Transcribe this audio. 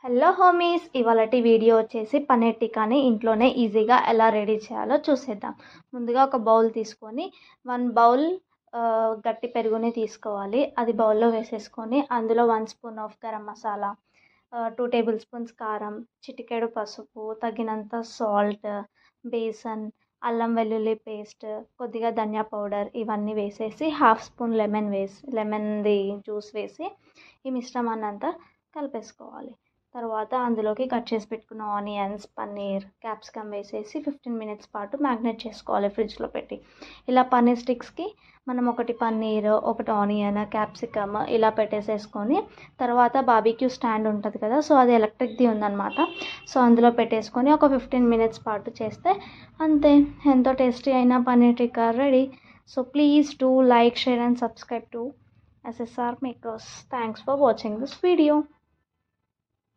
Hello హోమీస్, ఇవాళటి video వచ్చేసి పన్నీర్ టిక్కాని ఇంట్లోనే ఈజీగా ఎలా రెడీ చేయాలో చూసేద్దాం. ముందుగా ఒక బౌల్ తీసుకొని 1 బౌల్ గట్టి పెరుగుని తీసుకోవాలి. అది బౌల్లో వేసేసుకొని అందులో 1 spoon of garam masala, 2 table spoons కారం, చిటికెడు పసుపు, తగినంత సాల్ట్, బేసన్, అల్లం వెల్లుల్లి పేస్ట్, కొద్దిగా ధనియా పౌడర్ ఇవన్నీ వేసేసి హాఫ్ స్పూన్ లెమన్ది జ్యూస్ వేసి ఈ మిశ్రమాన్ని అంతా కలిపేసుకోవాలి. తర్వాత అందులోకి కట్ చేసి పెట్టుకున్న ఆనియన్స్, పన్నీర్, క్యాప్సికమ్ వేసేసి 15 మినిట్స్ పాటు మ్యాగ్నేట్ చేసుకోవాలి ఫ్రిడ్జ్లో పెట్టి. ఇలా పన్నీర్ స్టిక్స్కి మనం ఒకటి పన్నీర్, ఒకటి ఆనియన్, క్యాప్సికమ్ ఇలా పెట్టేసేసుకొని తర్వాత బార్బిక్యూ స్టాండ్ ఉంటుంది కదా, సో అది ఎలక్ట్రిక్ది ఉందన్నమాట. సో అందులో పెట్టేసుకొని ఒక 15 మినిట్స్ పాటు చేస్తే అంతే, ఎంతో టేస్టీ అయిన paneer tikka ready. So please do like, share and subscribe to SSR Makers. Thanks for watching this video.